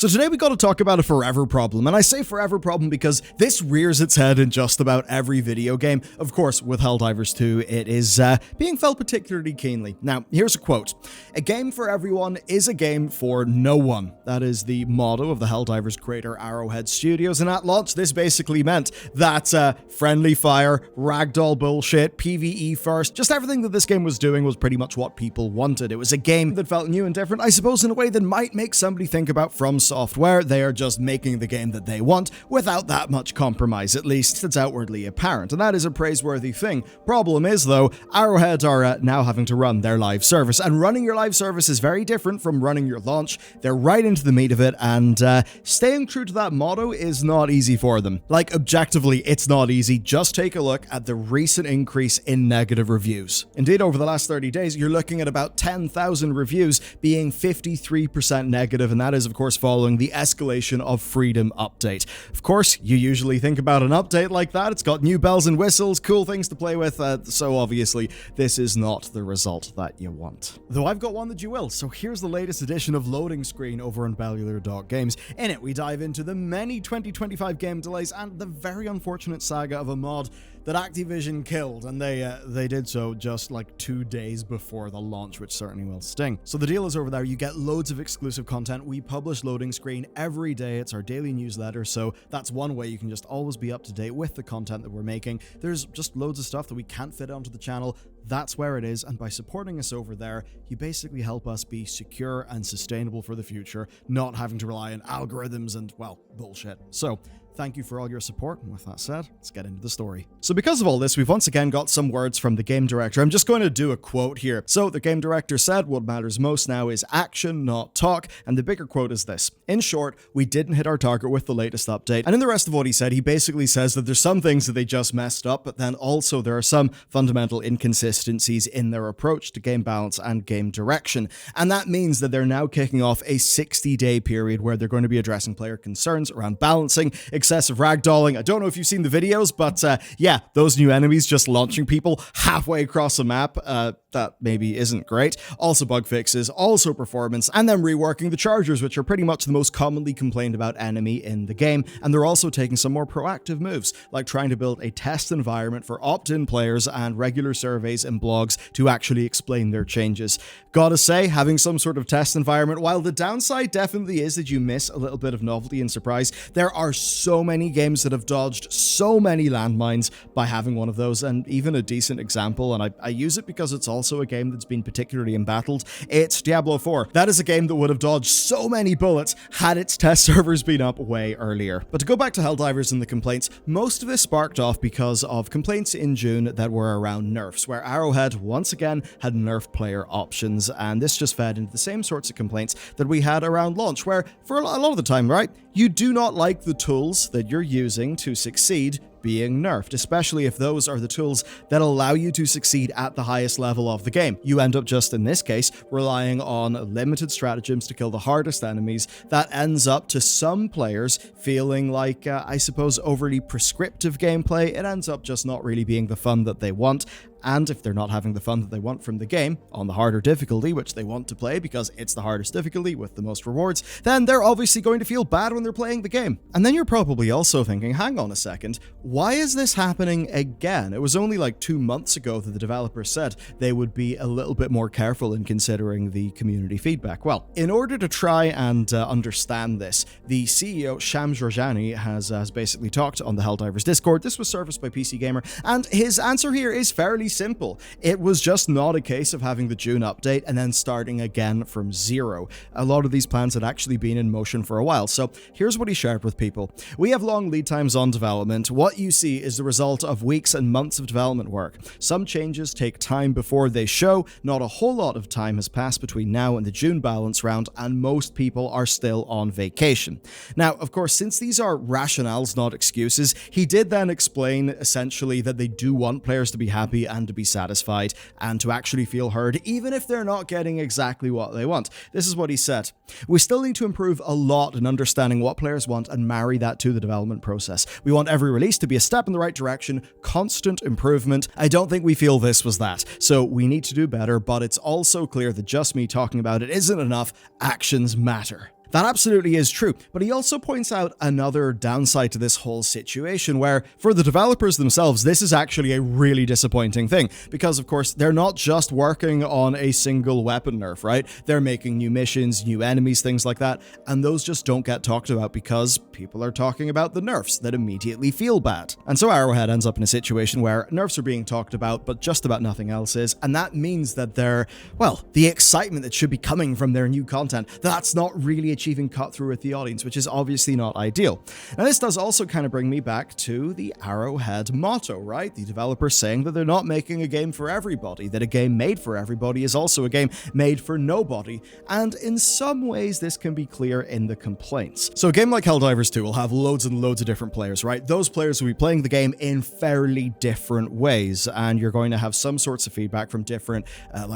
So today we got to talk about a forever problem, and I say forever problem because this rears its head in just about every video game. Of course, with Helldivers 2, it is being felt particularly keenly. Now, here's a quote. "A game for everyone is a game for no one." That is the motto of the Helldivers creator Arrowhead Studios, and at launch, this basically meant that friendly fire, ragdoll bullshit, PvE first, just everything that this game was doing was pretty much what people wanted. It was a game that felt new and different, I suppose, in a way that might make somebody think about From Software. They are just making the game that they want without that much compromise, at least it's outwardly apparent, and that is a praiseworthy thing. Problem is, though, Arrowhead are now having to run their live service, and running your live service is very different from running your launch. They're right into the meat of it, and staying true to that motto is not easy for them. Like, objectively, it's not easy. Just take a look at the recent increase in negative reviews. Indeed, over the last 30 days, you're looking at about 10,000 reviews being 53% negative, and that is, of course, following the escalation of Freedom update. Of course, you usually think about an update like that. It's got new bells and whistles, cool things to play with, so obviously this is not the result that you want. Though I've got one that you will, so here's the latest edition of Loading Screen over on Bellular.games. In it, we dive into the many 2025 game delays and the very unfortunate saga of a mod that Activision killed, and they did so just like 2 days before the launch, which certainly will sting. So the deal is over there. You get loads of exclusive content. We publish Loading Screen every day. It's our daily newsletter, so that's one way you can just always be up to date with the content that we're making. There's just loads of stuff that we can't fit onto the channel. That's where it is, and by supporting us over there, you basically help us be secure and sustainable for the future, not having to rely on algorithms and, well, bullshit. So thank you for all your support, and with that said, let's get into the story. So because of all this, we've once again got some words from the game director. I'm just going to do a quote here. So the game director said, "What matters most now is action, not talk," and the bigger quote is this. "In short, we didn't hit our target with the latest update." And in the rest of what he said, he basically says that there's some things that they just messed up, but then also there are some fundamental inconsistencies in their approach to game balance and game direction. And that means that they're now kicking off a 60-day period where they're going to be addressing player concerns around balancing, excessive ragdolling. I don't know if you've seen the videos, but yeah, those new enemies just launching people halfway across a map, that maybe isn't great. Also bug fixes, also performance, and then reworking the chargers, which are pretty much the most commonly complained about enemy in the game. And they're also taking some more proactive moves, like trying to build a test environment for opt-in players and regular surveys and blogs to actually explain their changes. Gotta say, having some sort of test environment, while the downside definitely is that you miss a little bit of novelty and surprise, there are so many games that have dodged so many landmines by having one of those, and even a decent example, and I use it because it's also a game that's been particularly embattled, it's Diablo 4. That is a game that would have dodged so many bullets had its test servers been up way earlier. But to go back to Helldivers and the complaints, most of this sparked off because of complaints in June that were around nerfs, where Arrowhead once again had nerf player options, and this just fed into the same sorts of complaints that we had around launch, where for a lot of the time, right, you do not like the tools that you're using to succeed being nerfed, especially if those are the tools that allow you to succeed at the highest level of the game. You end up just, in this case, relying on limited stratagems to kill the hardest enemies. That ends up to some players feeling like, I suppose, overly prescriptive gameplay. It ends up just not really being the fun that they want. And if they're not having the fun that they want from the game on the harder difficulty, which they want to play because it's the hardest difficulty with the most rewards, then they're obviously going to feel bad when they're playing the game. And then you're probably also thinking, hang on a second, why is this happening again? It was only like 2 months ago that the developers said they would be a little bit more careful in considering the community feedback. Well, in order to try and understand this, the CEO, Shams Rajani, has basically talked on the Helldivers Discord. This was serviced by PC Gamer, and his answer here is fairly simple. It was just not a case of having the June update and then starting again from zero. A lot of these plans had actually been in motion for a while, so here's what he shared with people. "We have long lead times on development. What you see is the result of weeks and months of development work. Some changes take time before they show. Not a whole lot of time has passed between now and the June balance round, and most people are still on vacation." Now, of course, since these are rationales, not excuses, he did then explain essentially that they do want players to be happy and to be satisfied and to actually feel heard, even if they're not getting exactly what they want. This is what he said. "We still need to improve a lot in understanding what players want and marry that to the development process. We want every release to be a step in the right direction, constant improvement. I don't think we feel this was that, so we need to do better, but it's also clear that just me talking about it isn't enough. Actions matter." That absolutely is true, but he also points out another downside to this whole situation where, for the developers themselves, this is actually a really disappointing thing, because of course they're not just working on a single weapon nerf, right? They're making new missions, new enemies, things like that, and those just don't get talked about because people are talking about the nerfs that immediately feel bad. And so Arrowhead ends up in a situation where nerfs are being talked about, but just about nothing else is, and that means that the excitement that should be coming from their new content, that's not really achieving cut through with the audience, which is obviously not ideal. Now this does also kind of bring me back to the Arrowhead motto, right? The developers saying that they're not making a game for everybody, that a game made for everybody is also a game made for nobody, and in some ways this can be clear in the complaints. So a game like Helldivers 2 will have loads and loads of different players, right? Those players will be playing the game in fairly different ways, and you're going to have some sorts of feedback from different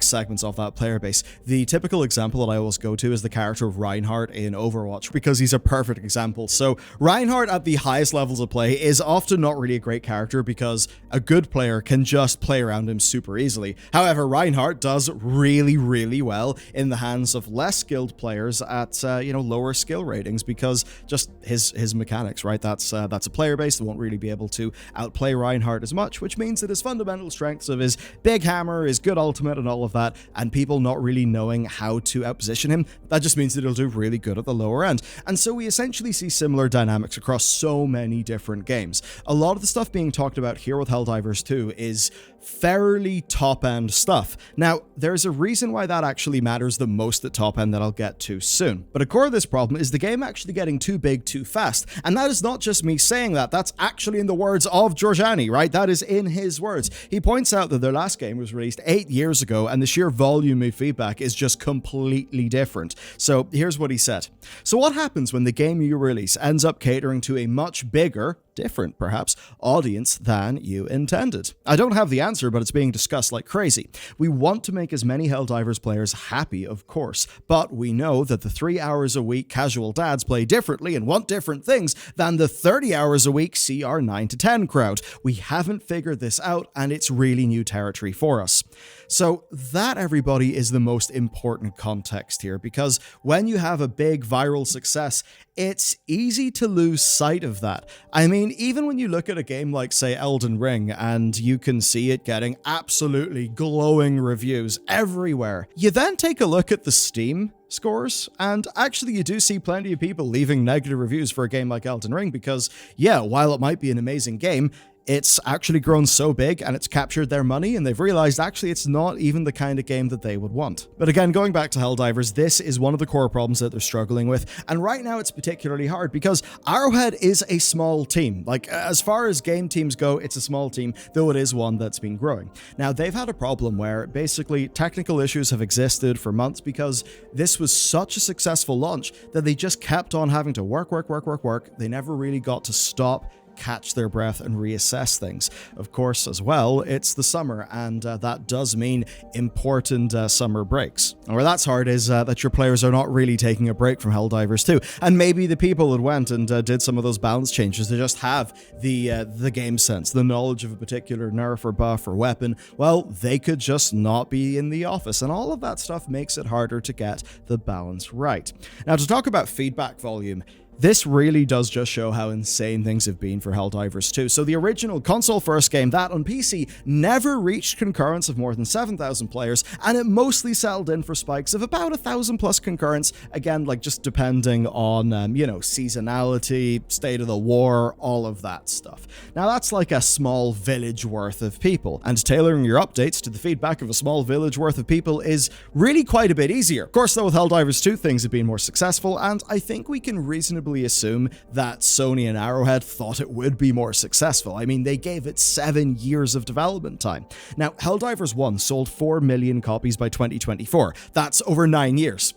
segments of that player base. The typical example that I always go to is the character of Reinhardt in Overwatch, because he's a perfect example. So Reinhardt at the highest levels of play is often not really a great character because a good player can just play around him super easily. However, Reinhardt does really, really well in the hands of less skilled players at lower skill ratings because just his mechanics, right? That's a player base that won't really be able to outplay Reinhardt as much, which means that his fundamental strengths of his big hammer, his good ultimate and all of that, and people not really knowing how to outposition him, that just means that he'll do really good at the lower end. And so we essentially see similar dynamics across so many different games. A lot of the stuff being talked about here with Helldivers 2 is fairly top-end stuff. Now, there's a reason why that actually matters the most at top-end that I'll get to soon. But a core of this problem is the game actually getting too big too fast. And that is not just me saying that, that's actually in the words of Giorgiani, right? That is in his words. He points out that their last game was released 8 years ago and the sheer volume of feedback is just completely different. So here's what he said. So what happens when the game you release ends up catering to a much bigger, different perhaps, audience than you intended? I don't have the answer, but it's being discussed like crazy. We want to make as many Helldivers players happy, of course, but we know that the 3 hours a week casual dads play differently and want different things than the 30 hours a week CR 9 to 10 crowd. We haven't figured this out, and it's really new territory for us. So that, everybody, is the most important context here, because when you have a big viral success, it's easy to lose sight of that. I mean, even when you look at a game like, say, Elden Ring, and you can see it getting absolutely glowing reviews everywhere, you then take a look at the Steam scores, and actually you do see plenty of people leaving negative reviews for a game like Elden Ring because, yeah, while it might be an amazing game, it's actually grown so big and it's captured their money, and they've realized actually it's not even the kind of game that they would want. But again, going back to Helldivers, this is one of the core problems that they're struggling with, and right now it's particularly hard because Arrowhead is a small team. Like, as far as game teams go, it's a small team, though it is one that's been growing. Now, they've had a problem where basically technical issues have existed for months because this was such a successful launch that they just kept on having to work. They never really got to stop, catch their breath, and reassess things. Of course, as well, it's the summer, and that does mean important summer breaks. And where that's hard is that your players are not really taking a break from Helldivers 2, and maybe the people that went and did some of those balance changes, they just have the game sense, the knowledge of a particular nerf or buff or weapon. Well, they could just not be in the office, and all of that stuff makes it harder to get the balance right. Now, to talk about feedback volume, this really does just show how insane things have been for Helldivers 2. So the original console-first game, that on PC, never reached concurrence of more than 7,000 players, and it mostly settled in for spikes of about 1,000 plus concurrence, again, like just depending on, seasonality, state of the war, all of that stuff. Now that's like a small village worth of people, and tailoring your updates to the feedback of a small village worth of people is really quite a bit easier. Of course, though, with Helldivers 2, things have been more successful, and I think we can reasonably assume that Sony and Arrowhead thought it would be more successful. I mean, they gave it 7 years of development time. Now, Helldivers 1 sold 4 million copies by 2024. That's over 9 years.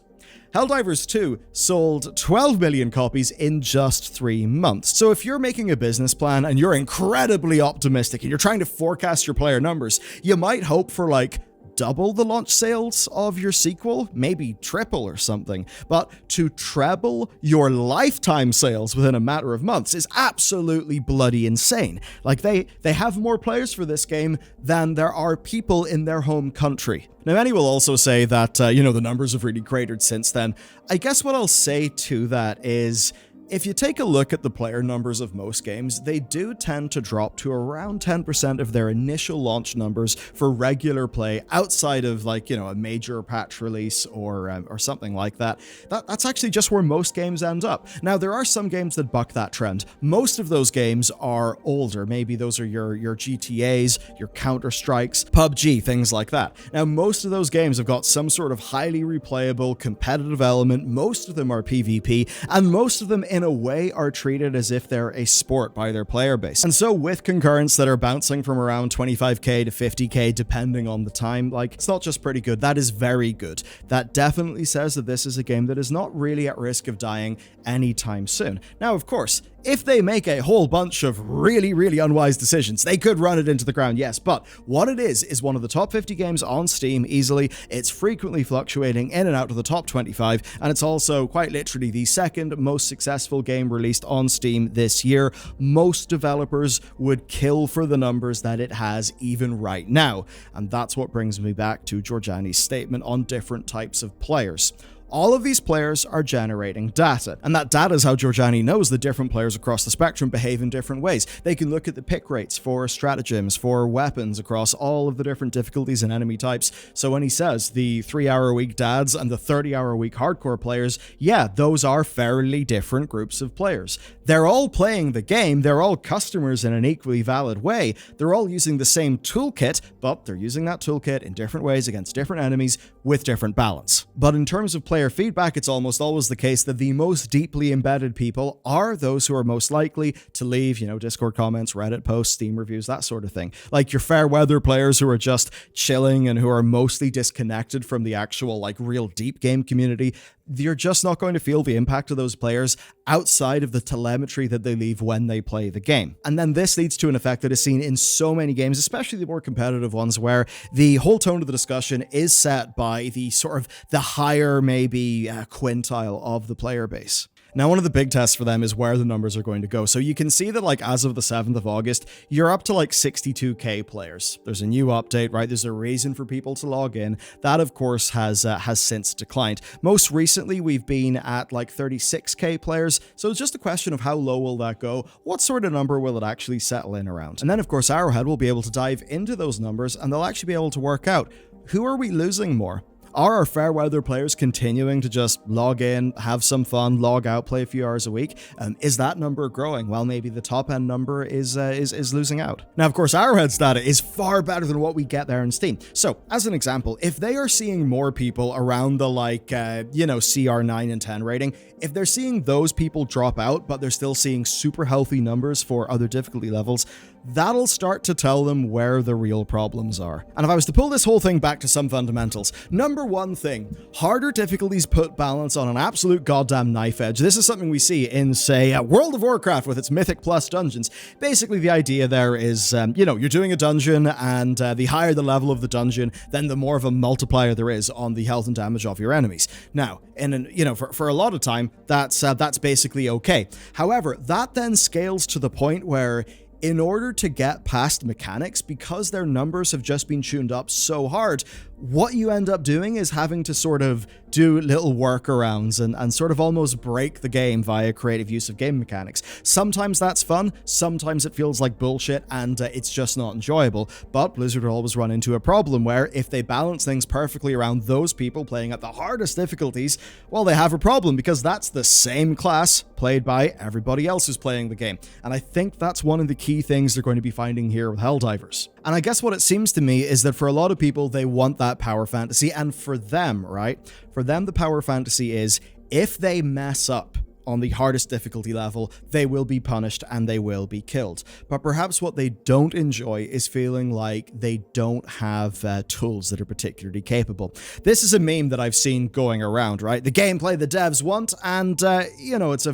Helldivers 2 sold 12 million copies in just 3 months. So if you're making a business plan and you're incredibly optimistic and you're trying to forecast your player numbers, you might hope for like double the launch sales of your sequel, maybe triple or something, but to treble your lifetime sales within a matter of months is absolutely bloody insane. Like, they have more players for this game than there are people in their home country. Now, many will also say that, the numbers have really cratered since then. I guess what I'll say to that is, if you take a look at the player numbers of most games, they do tend to drop to around 10% of their initial launch numbers for regular play outside of a major patch release or something like that. That's actually just where most games end up. Now, there are some games that buck that trend. Most of those games are older. Maybe those are your GTAs, your Counter-Strikes, PUBG, things like that. Now, most of those games have got some sort of highly replayable competitive element. Most of them are PvP, and most of them in a way are treated as if they're a sport by their player base. And so with concurrents that are bouncing from around 25k to 50k depending on the time, it's not just pretty good, that is very good. That definitely says that this is a game that is not really at risk of dying anytime soon. Now, of course, if they make a whole bunch of really, really unwise decisions, they could run it into the ground, yes, but what it is one of the top 50 games on Steam easily. It's frequently fluctuating in and out of the top 25, and it's also quite literally the second most successful game released on Steam this year. Most developers would kill for the numbers that it has even right now, and that's what brings me back to Giorgiani's statement on different types of players. All of these players are generating data, and that data is how Giorgiani knows that different players across the spectrum behave in different ways. They can look at the pick rates for stratagems, for weapons across all of the different difficulties and enemy types. So when he says the 3-hour-a-week dads and the 30-hour-a-week hardcore players, yeah, those are fairly different groups of players. They're all playing the game, they're all customers in an equally valid way, they're all using the same toolkit, but they're using that toolkit in different ways against different enemies with different balance. But in terms of player feedback, it's almost always the case that the most deeply embedded people are those who are most likely to leave, Discord comments, Reddit posts, Steam reviews, that sort of thing. Like your fair weather players who are just chilling and who are mostly disconnected from the actual, real deep game community. You're just not going to feel the impact of those players outside of the telemetry that they leave when they play the game. And then this leads to an effect that is seen in so many games, especially the more competitive ones, where the whole tone of the discussion is set by the the higher, maybe quintile of the player base. Now, one of the big tests for them is where the numbers are going to go. So you can see that, as of the 7th of August, you're up to 62k players. There's a new update, right? There's a reason for people to log in. That, of course, has since declined. Most recently, we've been at 36k players. So it's just a question of how low will that go? What sort of number will it actually settle in around? And then, of course, Arrowhead will be able to dive into those numbers, and they'll actually be able to work out, who are we losing more? Are our fair weather players continuing to just log in, have some fun, log out, play a few hours a week? Is that number growing? Well, maybe the top end number is losing out. Now, of course, Arrowhead's data is far better than what we get there in Steam. So, as an example, if they are seeing more people around the CR 9 and 10 rating, if they're seeing those people drop out, but they're still seeing super healthy numbers for other difficulty levels, that'll start to tell them where the real problems are. And if I was to pull this whole thing back to some fundamentals, number one thing, harder difficulties put balance on an absolute goddamn knife edge. This is something we see in, say, World of Warcraft with its Mythic Plus dungeons. Basically, the idea there is, you're doing a dungeon, and the higher the level of the dungeon, then the more of a multiplier there is on the health and damage of your enemies. Now, for a lot of time, that's basically okay. However, that then scales to the point where, in order to get past mechanics, because their numbers have just been tuned up so hard, what you end up doing is having to sort of do little workarounds and sort of almost break the game via creative use of game mechanics. Sometimes that's fun, sometimes it feels like bullshit, and it's just not enjoyable. But Blizzard will always run into a problem where if they balance things perfectly around those people playing at the hardest difficulties, well, they have a problem, because that's the same class played by everybody else who's playing the game. And I think that's one of the key things they're going to be finding here with Helldivers. And I guess what it seems to me is that for a lot of people, they want that power fantasy, and for them, right? For them, the power fantasy is, if they mess up on the hardest difficulty level, they will be punished and they will be killed. But perhaps what they don't enjoy is feeling like they don't have tools that are particularly capable. This is a meme that I've seen going around, right? The gameplay the devs want, and it's a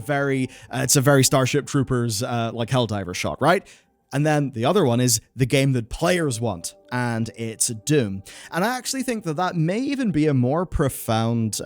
very Starship Troopers like Helldiver shot, right? And then the other one is the game that players want. and it's Doom. And I actually think that that may even be a more profound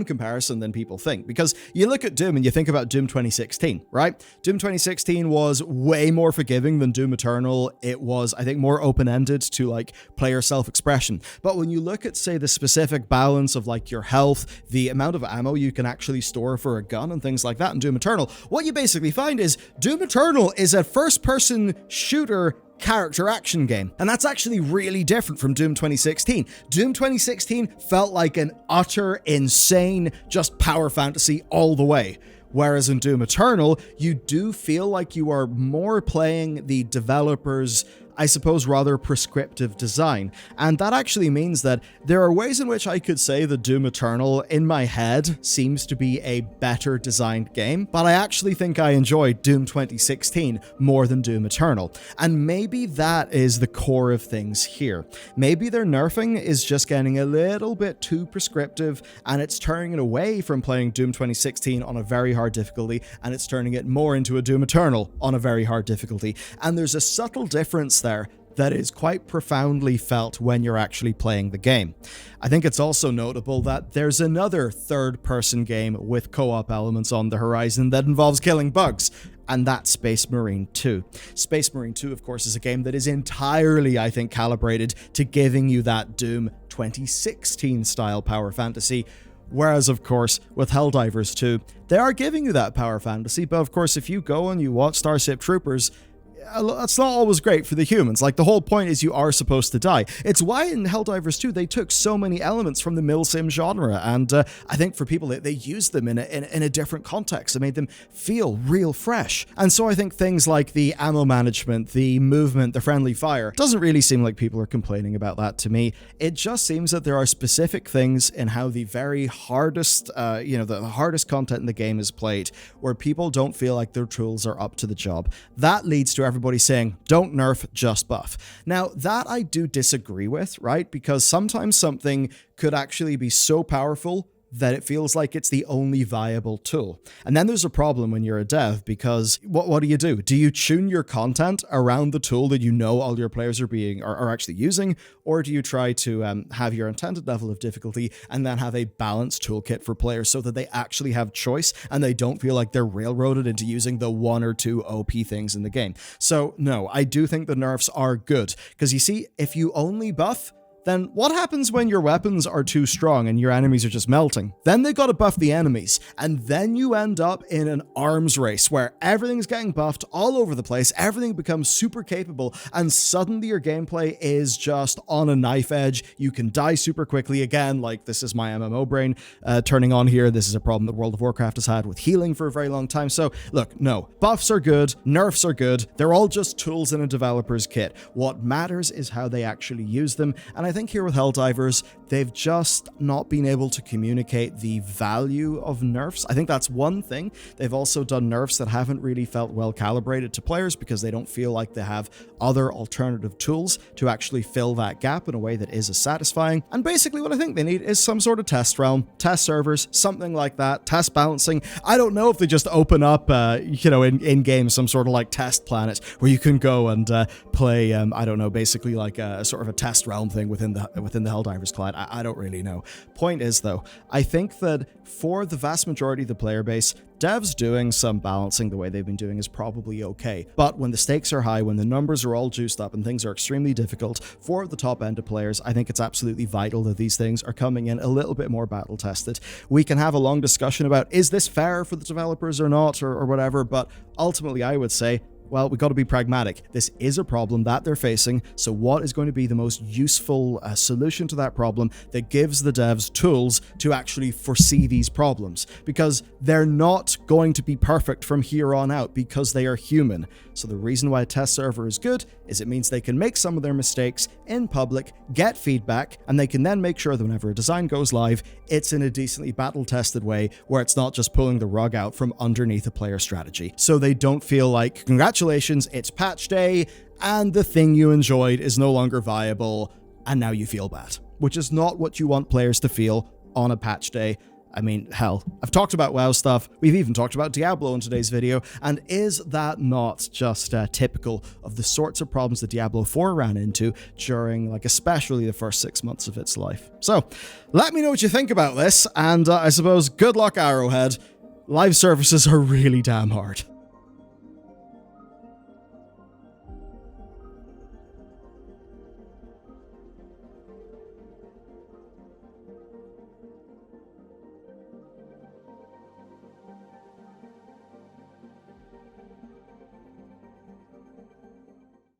comparison than people think, because you look at Doom and you think about Doom 2016, right? Doom 2016 was way more forgiving than Doom Eternal. It was, I think, more open-ended to like player self-expression. But when you look at, say, the specific balance of like your health, the amount of ammo you can actually store for a gun and things like that in Doom Eternal, what you basically find is Doom Eternal is a first-person shooter character action game. And that's actually really different from Doom 2016. Doom 2016 felt like an utter, insane, just power fantasy all the way. Whereas in Doom Eternal, you do feel like you are more playing the developers', I suppose, rather prescriptive design. And that actually means that there are ways in which I could say that Doom Eternal, in my head, seems to be a better designed game, but I actually think I enjoyed Doom 2016 more than Doom Eternal. And maybe that is the core of things here. Maybe their nerfing is just getting a little bit too prescriptive, and it's turning it away from playing Doom 2016 on a very hard difficulty, and it's turning it more into a Doom Eternal on a very hard difficulty. And there's a subtle difference there that is quite profoundly felt when you're actually playing the game. I think it's also notable that there's another third-person game with co-op elements on the horizon that involves killing bugs, and that's Space Marine 2. Space Marine 2, of course, is a game that is entirely, I think, calibrated to giving you that Doom 2016 style power fantasy. Whereas, of course, with Helldivers 2, they are giving you that power fantasy, but of course, if you go and you watch Starship Troopers, that's not always great for the humans. Like, the whole point is you are supposed to die. It's why in Helldivers 2 they took so many elements from the milsim genre, and I think for people they used them in a different context. It made them feel real fresh. And so I think things like the ammo management, the movement, the friendly fire, doesn't really seem like people are complaining about that to me. It just seems that there are specific things in how the very hardest, the hardest content in the game is played, where people don't feel like their tools are up to the job. That leads to everybody saying, don't nerf, just buff. Now, that I do disagree with, right? Because sometimes something could actually be so powerful that it feels like it's the only viable tool. And then there's a problem when you're a dev, because what do? Do you tune your content around the tool that you know all your players are actually using? Or do you try to have your intended level of difficulty and then have a balanced toolkit for players so that they actually have choice and they don't feel like they're railroaded into using the one or two OP things in the game? So no, I do think the nerfs are good, because you see, if you only buff, then what happens when your weapons are too strong and your enemies are just melting? Then they gotta buff the enemies, and then you end up in an arms race where everything's getting buffed all over the place, everything becomes super capable, and suddenly your gameplay is just on a knife edge. You can die super quickly. Again, like, this is my MMO brain turning on here. This is a problem that World of Warcraft has had with healing for a very long time. So look, no, buffs are good, nerfs are good, they're all just tools in a developer's kit. What matters is how they actually use them, and I think here with Helldivers, they've just not been able to communicate the value of nerfs. I think that's one thing. They've also done nerfs that haven't really felt well calibrated to players because they don't feel like they have other alternative tools to actually fill that gap in a way that is as satisfying. And basically what I think they need is some sort of test realm, test servers, something like that, test balancing. I don't know if they just open up, in-game some sort of like test planet where you can go and play, I don't know, basically like a sort of a test realm thing within the Helldivers client. I don't really know. Point is, though, I think that for the vast majority of the player base, devs doing some balancing the way they've been doing is probably okay. But when the stakes are high, when the numbers are all juiced up and things are extremely difficult for the top end of players, I think it's absolutely vital that these things are coming in a little bit more battle tested. We can have a long discussion about, is this fair for the developers or not, or whatever, but ultimately I would say, well, we got to be pragmatic. This is a problem that they're facing, so what is going to be the most useful solution to that problem that gives the devs tools to actually foresee these problems? Because they're not going to be perfect from here on out, because they are human. So the reason why a test server is good is it means they can make some of their mistakes in public, get feedback, and they can then make sure that whenever a design goes live, it's in a decently battle-tested way where it's not just pulling the rug out from underneath a player strategy. So they don't feel like, congratulations, it's patch day, and the thing you enjoyed is no longer viable, and now you feel bad. Which is not what you want players to feel on a patch day. I mean, hell, I've talked about WoW stuff, we've even talked about Diablo in today's video, and is that not just typical of the sorts of problems that Diablo 4 ran into during, like, especially the first 6 months of its life? So, let me know what you think about this, and I suppose good luck, Arrowhead. Live services are really damn hard.